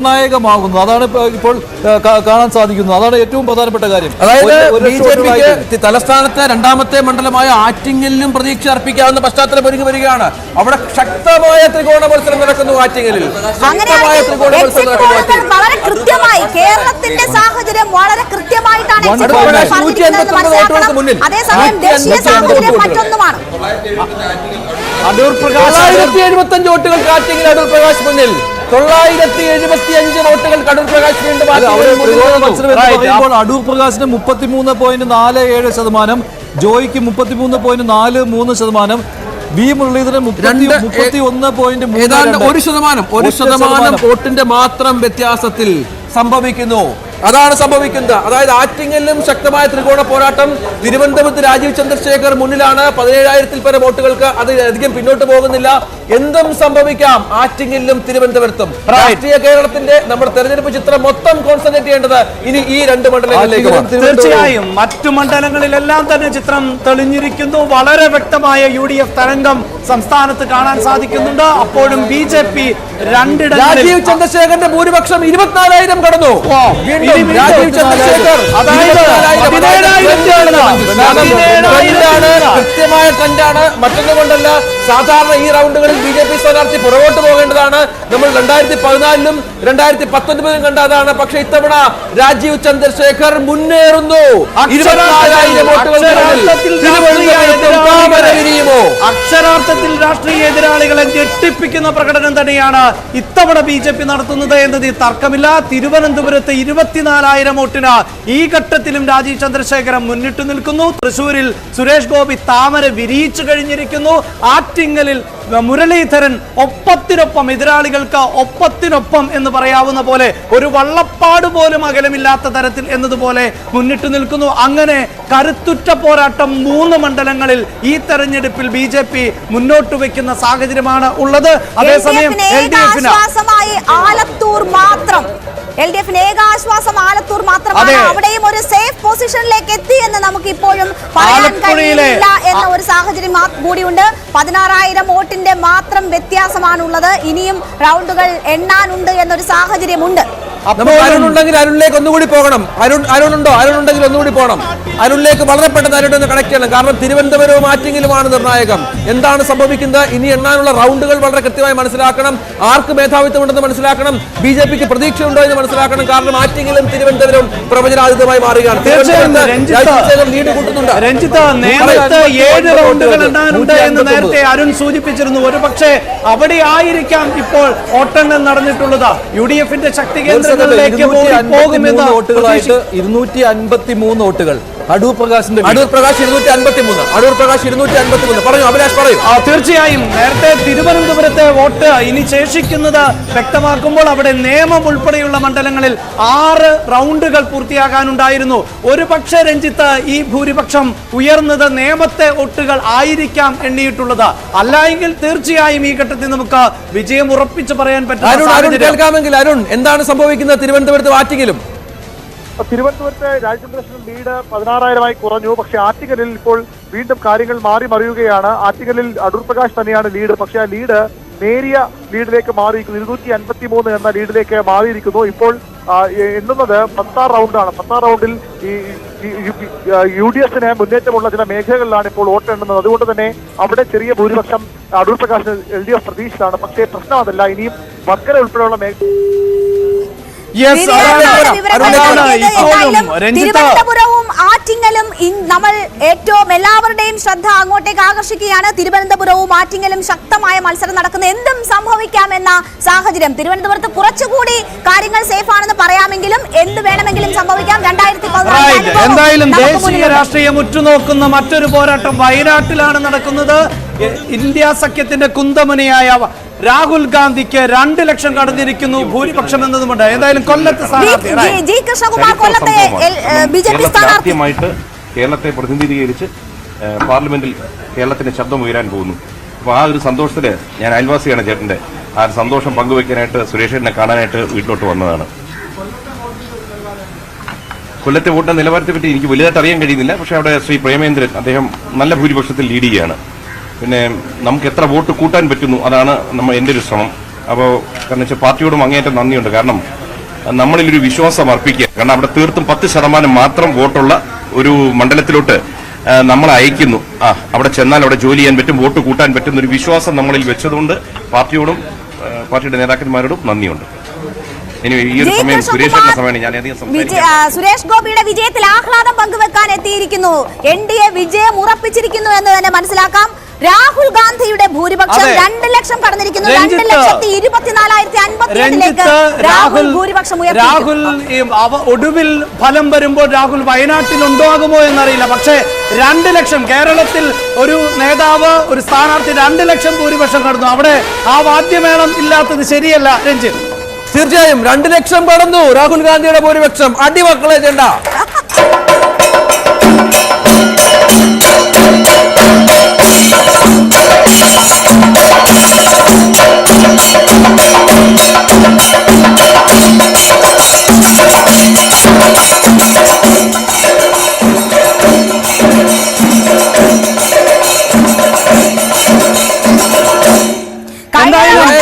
നിർണായകമാകുന്നു. അതാണ് ഇപ്പോൾ കാണാൻ സാധിക്കുന്നത്. അതാണ് ഏറ്റവും പ്രധാനപ്പെട്ട കാര്യം. അതായത് ബിജെപിക്ക് തലസ്ഥാനത്തെ രണ്ടാമത്തെ മണ്ഡലമായ ആറ്റിങ്ങലിലും പ്രതീക്ഷ അർപ്പിക്കാവുന്ന പശ്ചാത്തലം ഒരുങ്ങി വരികയാണ്. അവിടെ ശക്തമായ ത്രികോണ മത്സരം നടക്കുന്നു. ആറ്റിങ്ങലിൽ വളരെ കൃത്യമായി കേരളത്തിന്റെ സാഹചര്യം വളരെ കൃത്യമായിട്ടാണ് അതേസമയം ദേശീയ സാഹചര്യം മറ്റൊന്നുമാണ്. അടൂർ പ്രകാശ് 975 വോട്ടുകൾക്ക് ആറ്റിങ്ങൽ അടൂർ പ്രകാശ് മുന്നിൽ. 975 വോട്ടുകൾ അടൂർ പ്രകാശ് വീണ്ടും അടൂർ പ്രകാശിന് 33.47%, ജോയിക്ക് 33.43%, വി മുരളീധരൻ 31.3%. ഒരു ശതമാനം വോട്ടിന്റെ മാത്രം വ്യത്യാസത്തിൽ സംഭവിക്കുന്നു. അതാണ് സംഭവിക്കുന്നത്. അതായത് ആറ്റിങ്ങലിലും ശക്തമായ ത്രികോണ പോരാട്ടം. തിരുവനന്തപുരത്ത് രാജീവ് ചന്ദ്രശേഖർ മുന്നിലാണ് 17,000-ൽ പരം വോട്ടുകൾക്ക്. അത് അധികം പിന്നോട്ട് പോകുന്നില്ല. എന്തും സംഭവിക്കാം ആറ്റിങ്ങലിലും തിരുവനന്തപുരത്തും. രാഷ്ട്രീയ കേരളത്തിന്റെ നമ്മുടെ തെരഞ്ഞെടുപ്പ് ചിത്രം മൊത്തം കോൺസെൻട്രേറ്റ് ചെയ്യേണ്ടത് ഇനി ഈ രണ്ട് മണ്ഡലങ്ങളിലേക്കാണ്. തീർച്ചയായും മറ്റു മണ്ഡലങ്ങളിലെല്ലാം തന്നെ ചിത്രം തെളിഞ്ഞിരിക്കുന്നു. വളരെ വ്യക്തമായ UDF തരംഗം സംസ്ഥാനത്ത് കാണാൻ സാധിക്കുന്നുണ്ട്. അപ്പോഴും BJP രാജീവ് ചന്ദ്രശേഖരന്റെ ഭൂരിപക്ഷം 24,000 കടന്നു. രാജീവ് ചന്ദ്രശേഖർ കൃത്യമായ ട്രെൻഡാണ്. മറ്റൊന്നും കൊണ്ടല്ല, സാധാരണ ഈ റൗണ്ടുകളിൽ BJP സ്ഥാനാർത്ഥി പുറകോട്ട് പോകേണ്ടതാണ്. നമ്മൾ 2014-ലും 2019-ലും കണ്ടതാണ്. പക്ഷെ ഇത്തവണ രാജീവ് ചന്ദ്രശേഖർ മുന്നേറുന്നു. 24,000 വോട്ടുകൾ. അക്ഷരാർത്ഥത്തിൽ രാഷ്ട്രീയ എതിരാളികളെ ഞെട്ടിപ്പിക്കുന്ന പ്രകടനം തന്നെയാണ് ഇത്തവണ BJP നടത്തുന്നത് എന്നതിൽ തർക്കമില്ല. തിരുവനന്തപുരത്ത് 24,000 വോട്ടിന് ഈ ഘട്ടത്തിലും രാജീവ് ചന്ദ്രശേഖരൻ മുന്നിട്ട് നിൽക്കുന്നു. തൃശൂരിൽ സുരേഷ് ഗോപി താമര വിരിയിച്ചു കഴിഞ്ഞിരിക്കുന്നു. ആറ്റിങ്ങലിൽ മുരളീധരൻ ഒപ്പത്തിനൊപ്പം, എതിരാളികൾക്ക് ഒപ്പത്തിനൊപ്പം എന്ന് പറയാവുന്ന പോലെ, ഒരു വള്ളപ്പാട് പോലും അകലമില്ലാത്ത തരത്തിൽ എന്നതുപോലെ മുന്നിട്ട് നിൽക്കുന്നു. അങ്ങനെ കരുത്തുറ്റ പോരാട്ടം 3 മണ്ഡലങ്ങളിൽ ഈ തെരഞ്ഞെടുപ്പിൽ BJP മുന്നോട്ട് വെക്കുന്ന സാഹചര്യമാണ് ഉള്ളത്. അതേസമയം LDFിന് ഏകാശ്വാസം ആലത്തൂർ മാത്രമാണ്. അവിടെയും ഒരു സേഫ് പൊസിഷനിലേക്ക് എത്തി എന്ന് നമുക്ക് ഇപ്പോഴും പറയാൻ കഴിയില്ല എന്ന ഒരു സാഹചര്യം കൂടിയുണ്ട്. 16,000 വോട്ടിന്റെ മാത്രം വ്യത്യാസമാണുള്ളത്. ഇനിയും റൗണ്ടുകൾ എണ്ണാനുണ്ട് എന്നൊരു സാഹചര്യമുണ്ട്. അരുണുണ്ടെങ്കിൽ അരുണിലേക്ക് ഒന്നുകൂടി പോകണം. അരുണുണ്ടെങ്കിൽ ഒന്നുകൂടി പോകണം. അരുണിലേക്ക് വളരെ പെട്ടെന്ന് അരുൺ കണക്ട് ചെയ്യണം. കാരണം തിരുവനന്തപുരവും ആറ്റിങ്ങലുമാണ് നിർണായകം. എന്താണ് സംഭവിക്കുന്നത്? ഇനി എണ്ണാനുള്ള റൗണ്ടുകൾ വളരെ കൃത്യമായി മനസ്സിലാക്കണം. ആർക്ക് മേധാവിത്വം ഉണ്ടെന്ന് മനസ്സിലാക്കണം. BJPക്ക് പ്രതീക്ഷയുണ്ടോ എന്ന് മനസ്സിലാക്കണം. കാരണം ആറ്റിങ്ങലും തിരുവനന്തപുരവും പ്രവചനാതീതമായി മാറുകയാണ്. ലീഡ് കൂട്ടുന്നുണ്ട്. രഞ്ജിത്ത്, നേരത്തെ 7 റൗണ്ടുകൾ എണ്ണാനുണ്ട് എന്ന് നേരത്തെ അരുൺ സൂചിപ്പിച്ചിരുന്നു. ഒരു പക്ഷേ അവിടെ ആയിരിക്കാം ഇപ്പോൾ വോട്ടെണ്ണൽ നടന്നിട്ടുള്ളത്. UDFന്റെ ശക്തി കേന്ദ്രങ്ങളിലേക്ക് പോകുമെന്ന് വോട്ടുകളായിട്ട് 253 വോട്ടുകൾ അടൂർ പ്രകാശ് 253. പറഞ്ഞു അഭിലാഷ്, പറയൂ. തീർച്ചയായും നേരത്തെ തിരുവനന്തപുരത്തെ വോട്ട് ഇനി ശേഷിക്കുന്നത് വ്യക്തമാക്കുമ്പോൾ അവിടെ നേമം ഉൾപ്പെടെയുള്ള മണ്ഡലങ്ങളിൽ 6 റൗണ്ടുകൾ പൂർത്തിയാകാനുണ്ടായിരുന്നു. ഒരു പക്ഷേ രഞ്ജിത്ത്, ഈ ഭൂരിപക്ഷം ഉയർന്നത് നേമത്തെ വോട്ടുകൾ ആയിരിക്കാം എണ്ണിയിട്ടുള്ളത്. അല്ല എങ്കിൽ തീർച്ചയായും ഈ ഘട്ടത്തിൽ നമുക്ക് വിജയം ഉറപ്പിച്ച് പറയാൻ പറ്റും. അരുൺ, എന്താണ് സംഭവിക്കുന്നത് തിരുവനന്തപുരത്ത് ആറ്റിങ്ങലും? തിരുവനന്തപുരത്തെ രാജചന്ദ്രശേഖരൻ ലീഡ് 16,000-ആയി കുറഞ്ഞു. പക്ഷെ ആറ്റിങ്ങലിൽ ഇപ്പോൾ വീണ്ടും കാര്യങ്ങൾ മാറി മറിയുകയാണ്. ആറ്റിങ്ങലിൽ അടൂർ പ്രകാശ് തന്നെയാണ് ലീഡ്. പക്ഷെ ആ ലീഡ് നേരിയ ലീഡിലേക്ക് മാറിയിരിക്കുന്നു. 253 എന്ന ലീഡിലേക്ക് മാറിയിരിക്കുന്നു. ഇപ്പോൾ എണ്ണുന്നത് 10 റൗണ്ടാണ്. 10 റൗണ്ടിൽ ഈ UDFന് മുന്നേറ്റമുള്ള ചില മേഖലകളിലാണ് ഇപ്പോൾ വോട്ട് എണ്ണുന്നത്. അതുകൊണ്ട് തന്നെ അവിടെ ചെറിയ ഭൂരിപക്ഷം അടൂർ പ്രകാശ് LDF പ്രതീക്ഷിച്ചാണ്. പക്ഷേ പ്രശ്നം അതല്ല. ഇനിയും വർക്കല ഉൾപ്പെടെയുള്ള തിരുവനന്തപുരവും ആറ്റിങ്ങലും നമ്മൾ ഏറ്റവും എല്ലാവരുടെയും ശ്രദ്ധ അങ്ങോട്ടേക്ക് ആകർഷിക്കുകയാണ്. തിരുവനന്തപുരവും ആറ്റിങ്ങലും ശക്തമായ മത്സരം നടക്കുന്ന, എന്തും സംഭവിക്കാമെന്ന സാഹചര്യം. തിരുവനന്തപുരത്ത് കുറച്ചുകൂടി കാര്യങ്ങൾ സേഫ് ആണെന്ന് പറയാമെങ്കിലും എന്ത് വേണമെങ്കിലും സംഭവിക്കാം. 2014 എന്തായാലും ദേശീയ രാഷ്ട്രീയം ഉറ്റുനോക്കുന്ന മറ്റൊരു പോരാട്ടം വയനാട്ടിലാണ് നടക്കുന്നത്. ഇന്ത്യ സഖ്യത്തിന്റെ കുന്തമുനയായ രാഹുൽ ഗാന്ധിക്ക് 2 ലക്ഷം കടന്നിരിക്കുന്നു ഭൂരിപക്ഷം എന്നതുകൊണ്ട്. എന്തായാലും കൊല്ലത്ത് സ്ഥാനാർത്ഥിയായിട്ട് കേരളത്തെ പ്രതിനിധീകരിച്ച് പാർലമെന്റിൽ കേരളത്തിന്റെ ശബ്ദം ഉയരാൻ പോകുന്നു. അപ്പോൾ ആ ഒരു സന്തോഷത്തില് ഞാൻ അയൽവാസിയാണ് ചേട്ടന്റെ. ആ ഒരു സന്തോഷം പങ്കുവെക്കാനായിട്ട് സുരേഷിനെ കാണാനായിട്ട് വീട്ടിലോട്ട് വന്നതാണ്. കൊല്ലത്തെ വോട്ടിന്റെ നിലവാരത്തെ പറ്റി എനിക്ക് വലുതായിട്ട് അറിയാൻ കഴിയുന്നില്ല. പക്ഷെ അവിടെ ശ്രീ പ്രേമേന്ദ്രൻ, അദ്ദേഹം നല്ല ഭൂരിപക്ഷത്തിൽ ലീഡ് ചെയ്യുകയാണ്. പിന്നെ നമുക്ക് എത്ര വോട്ട് കൂട്ടാൻ പറ്റുന്നു, അതാണ് എൻ്റെ ഒരു ശ്രമം. അപ്പോൾ കാരണം വെച്ചാൽ പാർട്ടിയോടും അങ്ങേയറ്റം നന്ദിയുണ്ട്. കാരണം നമ്മളിലൊരു വിശ്വാസം അർപ്പിക്കുക. കാരണം അവിടെ തീർത്തും 10% മാത്രം വോട്ടുള്ള ഒരു മണ്ഡലത്തിലോട്ട് നമ്മൾ അയക്കുന്നു. അവിടെ ചെന്നാൽ അവിടെ ജോലി ചെയ്യാൻ പറ്റും, വോട്ട് കൂട്ടാൻ പറ്റുന്ന ഒരു വിശ്വാസം നമ്മളിൽ വെച്ചതുകൊണ്ട് പാർട്ടിയോടും പാർട്ടിയുടെ നേതാക്കന്മാരോടും നന്ദിയുണ്ട്. ഇനി ഈ ഒരു സമയം സുരേഷിന്റെ സമയമാണ് ഞാൻ അധികം സംസാരിക്കുന്നത്. സുരേഷ് ഗോപിയുടെ വിജയത്തിൽ ആഹ്ലാദം പങ്കുവെക്കാൻ എത്തിയിരിക്കുന്നു. NDA വിജയം ഉറപ്പിച്ചിരിക്കുന്നു എന്ന് തന്നെ മനസ്സിലാക്കാം. രാഹുൽ ഗാന്ധിയുടെ ഭൂരിപക്ഷം 2 ലക്ഷം കടന്നിരിക്കുന്നു. 2,24,057 രാഹുൽ ഭൂരിപക്ഷം ഉയർത്തി. രാഹുൽ ഒടുവിൽ ഫലം വരുമ്പോൾ രാഹുൽ വയനാട്ടിൽ ഉണ്ടാകുമോ എന്നറിയില്ല. പക്ഷേ 2 ലക്ഷം കേരളത്തിൽ ഒരു നേതാവ് ഒരു സ്ഥാനാർത്ഥി 2 ലക്ഷം ഭൂരിപക്ഷം കടന്നു. അവിടെ ആ വാദ്യമേളം ഇല്ലാത്തത് ശരിയല്ല രഞ്ജിത്ത്. തീർച്ചയായും 2 ലക്ഷം കടന്നു രാഹുൽ ഗാന്ധിയുടെ ഭൂരിപക്ഷം. അടിമക്കളെ ചെണ്ട.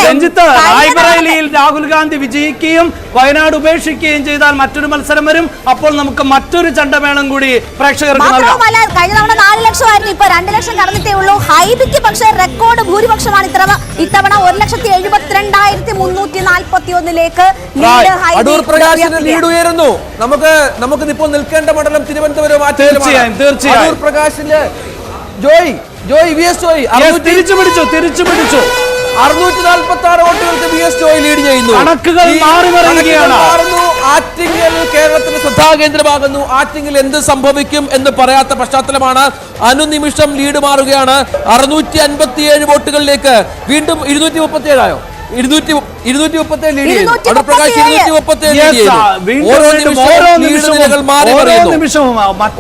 രഞ്ജിത്ത്, റായ്ബറേലിയിൽ രാഹുൽ ഗാന്ധി വിജയിക്കുകയും വയനാട് ഉപേക്ഷിക്കുകയും ചെയ്താൽ മറ്റൊരു മത്സരം വരും. അപ്പോൾ നമുക്ക് മറ്റൊരു ചണ്ടമേളം കൂടി പ്രേക്ഷകർക്ക് നൽകാം. കഴിഞ്ഞ തവണ 4 ലക്ഷമായിരുന്നു, ഇപ്പൊ 2 ലക്ഷം കടന്നിട്ടേ ഉള്ളൂ. ഹൈബിക്ക് പക്ഷേ റെക്കോർഡ് ഭൂരിപക്ഷമാണ് ഇത്തവണ 1,72,341 അടൂർ പ്രകാശിന് ലീഡ് ഉയരുന്നു. നമുക്ക് ഇപ്പോൾ നിൽക്കേണ്ട മണ്ഡലം തിരുവനന്തപുരം. തീർച്ചയായും അടൂർ പ്രകാശിന് ജോയ് VS ജോയ് തിരിച്ചു പിടിച്ചു 646 വോട്ടുകൾക്ക് VS ജോയ് ലീഡ് ചെയ്യുന്നു. കണക്കുകൾ മാറുന്നു. ആറ്റിങ്ങൽ കേരളത്തിന്റെ ശ്രദ്ധാകേന്ദ്രമാകുന്നു. ആറ്റിങ്ങൽ എന്ത് സംഭവിക്കും എന്ന് പറയാത്ത പശ്ചാത്തലമാണ്. അനുനിമിഷം ലീഡ് മാറുകയാണ്. 657 വോട്ടുകളിലേക്ക് വീണ്ടും 237 ആയോ? 237 ലീഡ് ചെയ്യുന്നു. അടൂർ പ്രകാശ് 237 ലീഡ് ചെയ്യുന്നു. ഓരോ നിമിഷവും മാറി മറിയുന്നു.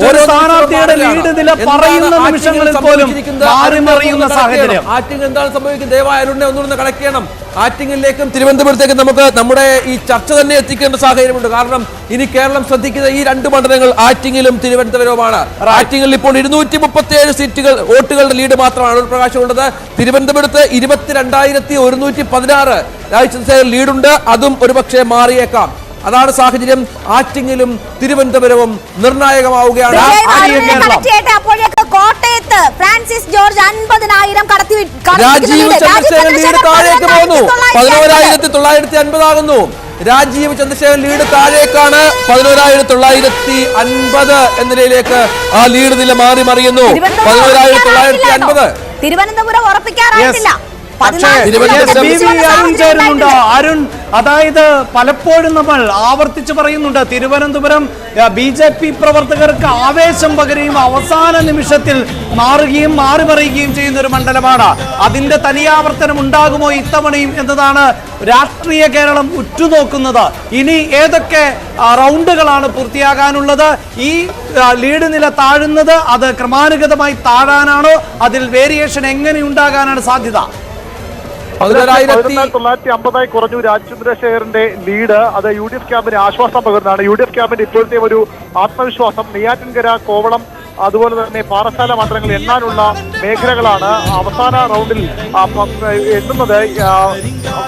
ഓരോ സ്ഥാനാർത്ഥിയുടെ ലീഡ് നില പറയുന്ന നിമിഷങ്ങളിൽ പോലും മാറി മറിയുന്ന സാഹചര്യം. ആറ്റിങ്ങൽ എന്താണ് സംഭവിക്കുന്നത്? ദയവായി അരുണിനെ ഒന്നുകൂടെ കളക്ട് ചെയ്യണം. ആറ്റിങ്ങലിലേക്കും തിരുവനന്തപുരത്തേക്കും നമുക്ക് നമ്മുടെ ഈ ചർച്ച തന്നെ എത്തിക്കേണ്ട സാഹചര്യമുണ്ട്. കാരണം ഇനി കേരളം ശ്രദ്ധിക്കുന്ന ഈ 2 മണ്ഡലങ്ങൾ ആറ്റിങ്ങലും തിരുവനന്തപുരവുമാണ്. ആറ്റിങ്ങലിൽ ഇപ്പോൾ 237 സീറ്റുകൾ വോട്ടുകളുടെ ലീഡ് മാത്രമാണ് അടൂർ പ്രകാശ് ഉള്ളത്. തിരുവനന്തപുരത്ത് 22,116 രാജചന്ദ്രശേഖർ ലീഡുണ്ട്. അതും ഒരുപക്ഷെ മാറിയേക്കാം. അതാണ് സാഹചര്യം. ആറ്റിങ്ങലും തിരുവനന്തപുരവും നിർണായകമാവുകയാണ്. കോട്ടയത്ത് ഫ്രാൻസിസ് ജോർജ് 50,000 രാജീവ് ചന്ദ്രശേഖർ ലീഡ് താഴേക്ക് പോകുന്നു. 11,950 ആകുന്നു. രാജീവ് ചന്ദ്രശേഖർ ലീഡ് താഴേക്കാണ്. 11,950 എന്ന നിലയിലേക്ക് ആ ലീഡ് നില മാറി മറിയുന്നു. 11,950. തിരുവനന്തപുരം ഉറപ്പിക്കാറായിട്ടില്ല. അരുൺ, അതായത് പലപ്പോഴും നമ്മൾ ആവർത്തിച്ച് പറയുന്നുണ്ട് തിരുവനന്തപുരം BJP പ്രവർത്തകർക്ക് ആവേശം പകരുകയും അവസാന നിമിഷത്തിൽ മാറുകയും മാറി മറിയുകയും ചെയ്യുന്ന ഒരു മണ്ഡലമാണ്. അതിന്റെ തനിയാവർത്തനം ഉണ്ടാകുമോ ഇത്തവണയും എന്നതാണ് രാഷ്ട്രീയ കേരളം ഉറ്റുനോക്കുന്നത്. ഇനി ഏതൊക്കെ റൗണ്ടുകളാണ് പൂർത്തിയാകാനുള്ളത്? ഈ ലീഡ് നില താഴുന്നത് അത് ക്രമാനുഗതമായി താഴാനാണോ? അതിൽ വേരിയേഷൻ എങ്ങനെ ഉണ്ടാകാനാണ് സാധ്യത? 1950 കുറഞ്ഞു രാജചന്ദ്രശേഖറിന്റെ ലീഡ്. അത് UDF ക്യാമ്പിന് ആശ്വാസം പകർന്നാണ്. UDF ക്യാമ്പിന്റെ ഇപ്പോഴത്തെ ഒരു ആത്മവിശ്വാസം നെയ്യാറ്റിൻകര, കോവളം, അതുപോലെ തന്നെ പാറശാല മണ്ഡലങ്ങൾ എണ്ണാനുള്ള മേഖലകളാണ്. അവസാന റൗണ്ടിൽ എണ്ണുന്നത്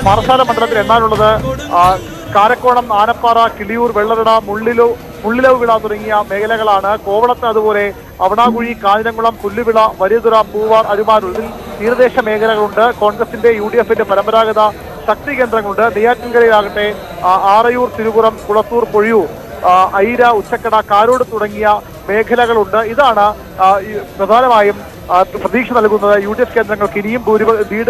പാറശാല മണ്ഡലത്തിൽ എണ്ണാനുള്ളത് കാരക്കോണം, ആനപ്പാറ, കിളിയൂർ, വെള്ളറട, മുള്ളിലവ് വിള തുടങ്ങിയ മേഖലകളാണ്. കോവളത്ത് അതുപോലെ അവണാകുഴി, കാഞ്ഞിരംകുളം, പുല്ലുവിള, വലിയതുറ, പൂവാർ, അരുമാനൂർ ഇതിൽ തീരദേശ മേഖലകളുണ്ട്. കോൺഗ്രസിന്റെ UDFന്റെ പരമ്പരാഗത ശക്തി കേന്ദ്രങ്ങളുണ്ട്. നെയ്യാറ്റിൻകരയിലാകട്ടെ ആറയൂർ, തിരുപുറം, കുളത്തൂർ, പൊഴിയൂർ, ഐര, ഉച്ചക്കട, കാരോട് തുടങ്ങിയ മേഖലകളുണ്ട്. ഇതാണ് പ്രധാനമായും പ്രതീക്ഷ നൽകുന്നത് UDF കേന്ദ്രങ്ങൾക്ക് ഇനിയും ലീഡ്